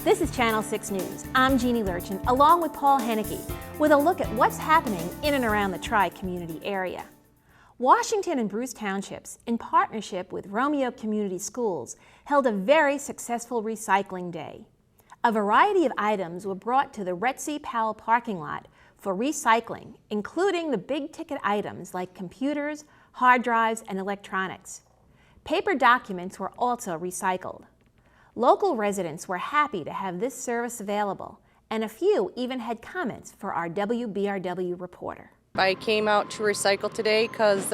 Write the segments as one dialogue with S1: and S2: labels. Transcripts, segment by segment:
S1: This is Channel 6 News. I'm Jeannie Lurchin, along with Paul Henneke, with a look at what's happening in and around the Tri-Community area. Washington and Bruce Townships, in partnership with Romeo Community Schools, held a very successful recycling day. A variety of items were brought to the Retzi Powell parking lot for recycling, including the big-ticket items like computers, hard drives, and electronics. Paper documents were also recycled. Local residents were happy to have this service available, and a few even had comments for our WBRW reporter.
S2: I came out to recycle today because,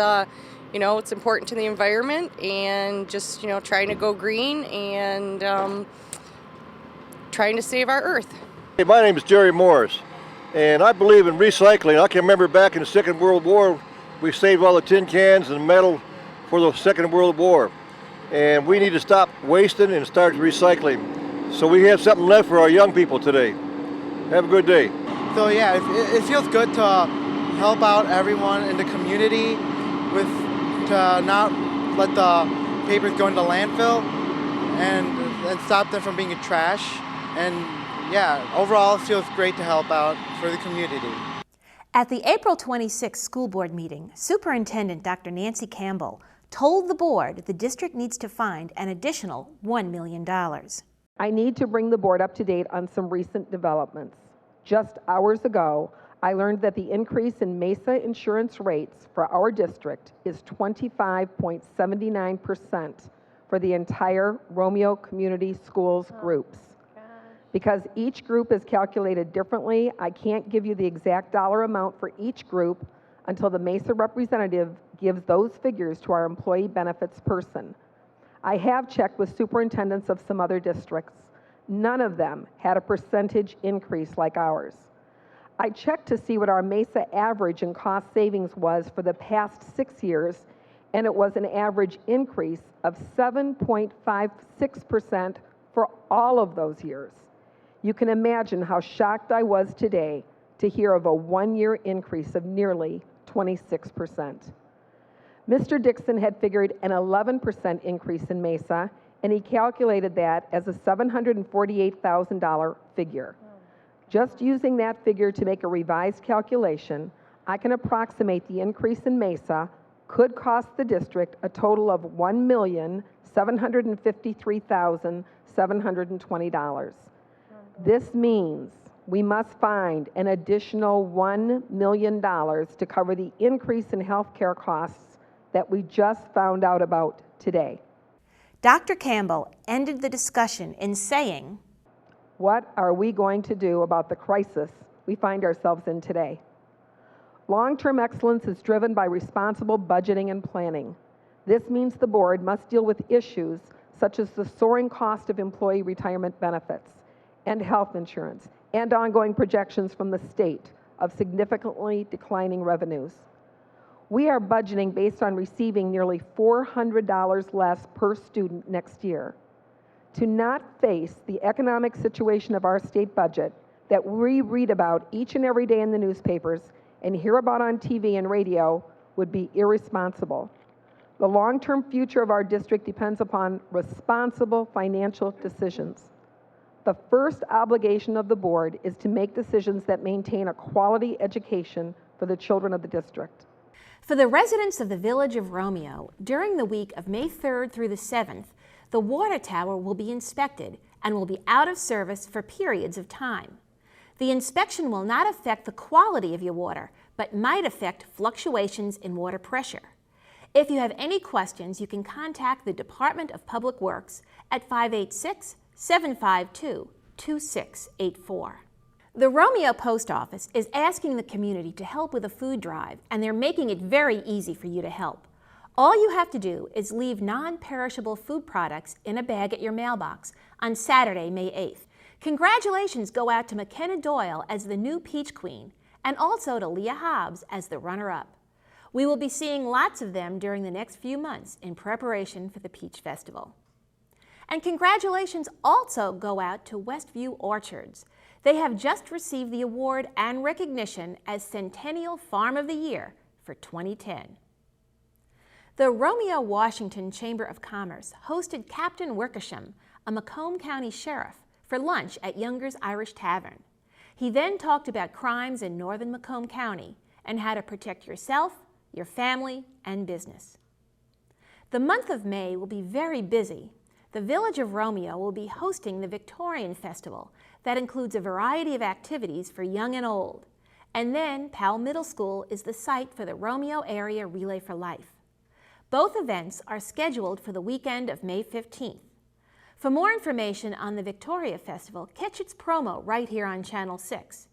S2: it's important to the environment and just, trying to go green and trying to save our earth.
S3: Hey, my name is Jerry Morris, and I believe in recycling. I can remember back in the Second World War, we saved all the tin cans and metal for the Second World War. And we need to stop wasting and start recycling. So we have something left for our young people today. Have a good day.
S4: So yeah, it feels good to help out everyone in the community to not let the papers go into landfill and stop them from being trash. And yeah, overall it feels great to help out for the community.
S1: At the April 26th school board meeting, Superintendent Dr. Nancy Campbell told the board the district needs to find an additional $1 million.
S5: I need to bring the board up to date on some recent developments. Just hours ago, I learned that the increase in MESA insurance rates for our district is 25.79% for the entire Romeo Community Schools groups. Because each group is calculated differently, I can't give you the exact dollar amount for each group until the MESA representative gives those figures to our employee benefits person. I have checked with superintendents of some other districts. None of them had a percentage increase like ours. I checked to see what our MESA average in cost savings was for the past 6 years, and it was an average increase of 7.56% for all of those years. You can imagine how shocked I was today to hear of a one-year increase of nearly 26%. Mr. Dixon had figured an 11% increase in MESA, and he calculated that as a $748,000 figure. Just using that figure to make a revised calculation, I can approximate the increase in MESA could cost the district a total of $1,753,720. This means we must find an additional $1 million to cover the increase in health care costs that we just found out about today.
S1: Dr. Campbell ended the discussion in saying,
S5: "What are we going to do about the crisis we find ourselves in today? Long-term excellence is driven by responsible budgeting and planning. This means the board must deal with issues such as the soaring cost of employee retirement benefits and health insurance and ongoing projections from the state of significantly declining revenues. We are budgeting based on receiving nearly $400 less per student next year. To not face the economic situation of our state budget that we read about each and every day in the newspapers and hear about on TV and radio would be irresponsible. The long-term future of our district depends upon responsible financial decisions. The first obligation of the board is to make decisions that maintain a quality education for the children of the district."
S1: For the residents of the village of Romeo, during the week of May 3rd through the 7th, the water tower will be inspected and will be out of service for periods of time. The inspection will not affect the quality of your water, but might affect fluctuations in water pressure. If you have any questions, you can contact the Department of Public Works at 586-752-2684. The Romeo Post Office is asking the community to help with a food drive, and they're making it very easy for you to help. All you have to do is leave non-perishable food products in a bag at your mailbox on Saturday, May 8th. Congratulations go out to McKenna Doyle as the new Peach Queen, and also to Leah Hobbs as the runner-up. We will be seeing lots of them during the next few months in preparation for the Peach Festival. And congratulations also go out to Westview Orchards. They have just received the award and recognition as Centennial Farm of the Year for 2010. The Romeo Washington Chamber of Commerce hosted Captain Wickersham, a Macomb County sheriff, for lunch at Younger's Irish Tavern. He then talked about crimes in northern Macomb County and how to protect yourself, your family, and business. The month of May will be very busy. The Village of Romeo will be hosting the Victorian Festival that includes a variety of activities for young and old. And then Powell Middle School is the site for the Romeo Area Relay for Life. Both events are scheduled for the weekend of May 15th. For more information on the Victoria Festival, catch its promo right here on Channel 6.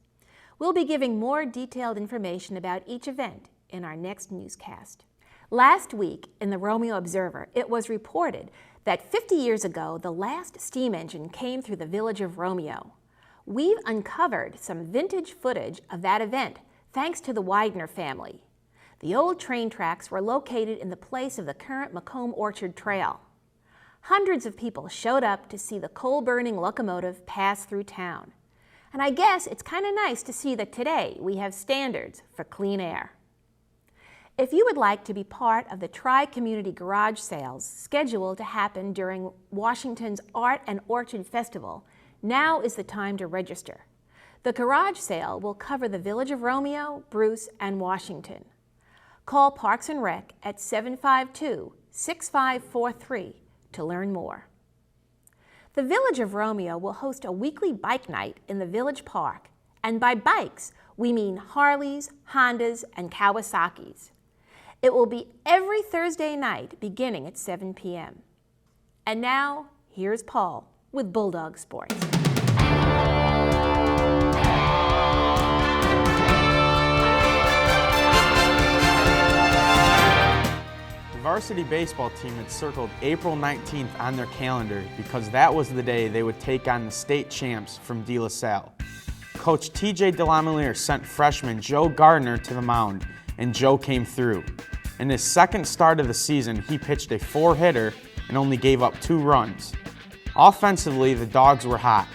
S1: We'll be giving more detailed information about each event in our next newscast. Last week in the Romeo Observer, it was reported that 50 years ago, the last steam engine came through the village of Romeo. We've uncovered some vintage footage of that event thanks to the Widener family. The old train tracks were located in the place of the current Macomb Orchard Trail. Hundreds of people showed up to see the coal-burning locomotive pass through town. And I guess it's kind of nice to see that today we have standards for clean air. If you would like to be part of the Tri-Community Garage Sales scheduled to happen during Washington's Art and Orchard Festival, now is the time to register. The garage sale will cover the Village of Romeo, Bruce, and Washington. Call Parks and Rec at 752-6543 to learn more. The Village of Romeo will host a weekly bike night in the Village Park, and by bikes, we mean Harleys, Hondas, and Kawasaki's. It will be every Thursday night beginning at 7 p.m. And now, here's Paul with Bulldog Sports.
S6: The Varsity Baseball team had circled April 19th on their calendar because that was the day they would take on the state champs from DeLaSalle. Coach TJ DeLaMeliere sent freshman Joe Gardner to the mound, and Joe came through. In his second start of the season, he pitched a 4-hitter and only gave up 2 runs. Offensively, the Dogs were hot.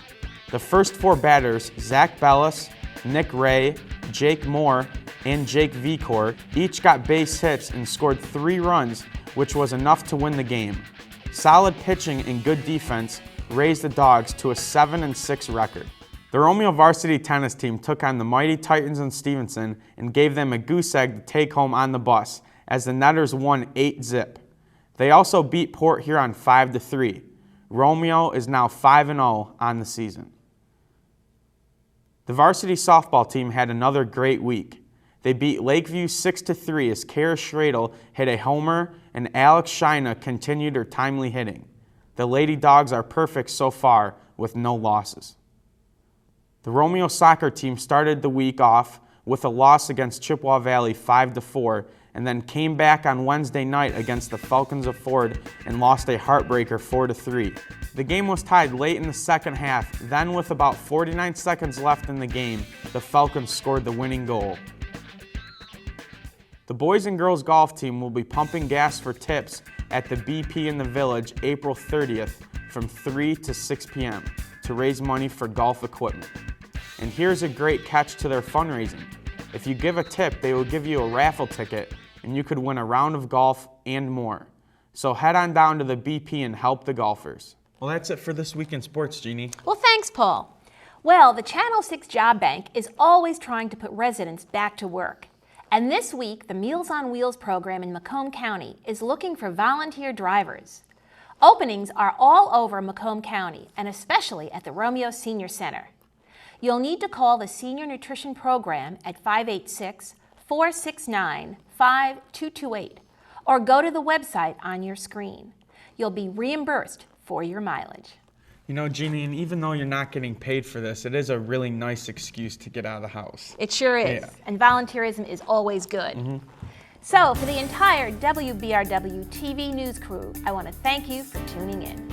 S6: The first 4 batters, Zach Bellis, Nick Ray, Jake Moore, and Jake Vicor, each got base hits and scored 3 runs, which was enough to win the game. Solid pitching and good defense raised the Dogs to a 7-6 record. The Romeo Varsity Tennis team took on the mighty Titans in Stevenson and gave them a goose egg to take home on the bus, as the Netters won 8-0. They also beat Port Huron 5-3. Romeo is now 5-0 on the season. The Varsity Softball team had another great week. They beat Lakeview 6-3 as Kara Schradel hit a homer and Alex Shina continued her timely hitting. The Lady Dogs are perfect so far with no losses. The Romeo Soccer team started the week off with a loss against Chippewa Valley 5-4 and then came back on Wednesday night against the Falcons of Ford and lost a heartbreaker 4-3. The game was tied late in the second half, then with about 49 seconds left in the game, the Falcons scored the winning goal. The boys and girls golf team will be pumping gas for tips at the BP in the Village April 30th from 3 to 6 p.m. to raise money for golf equipment. And here's a great catch to their fundraising. If you give a tip, they will give you a raffle ticket and you could win a round of golf and more. So head on down to the BP and help the golfers. Well, that's it for this week in sports, Jeannie.
S1: Well, thanks, Paul. Well, the Channel 6 Job Bank is always trying to put residents back to work. And this week, the Meals on Wheels program in Macomb County is looking for volunteer drivers. Openings are all over Macomb County, and especially at the Romeo Senior Center. You'll need to call the Senior Nutrition Program at 586-469-5228 or go to the website on your screen. You'll be reimbursed for your mileage.
S6: You know, Jeannie, and even though you're not getting paid for this, it is a really nice excuse to get out of the house.
S1: It sure is,
S6: Yeah.
S1: And volunteerism is always good.
S6: Mm-hmm.
S1: So, for the entire WBRW TV news crew, I want to thank you for tuning in.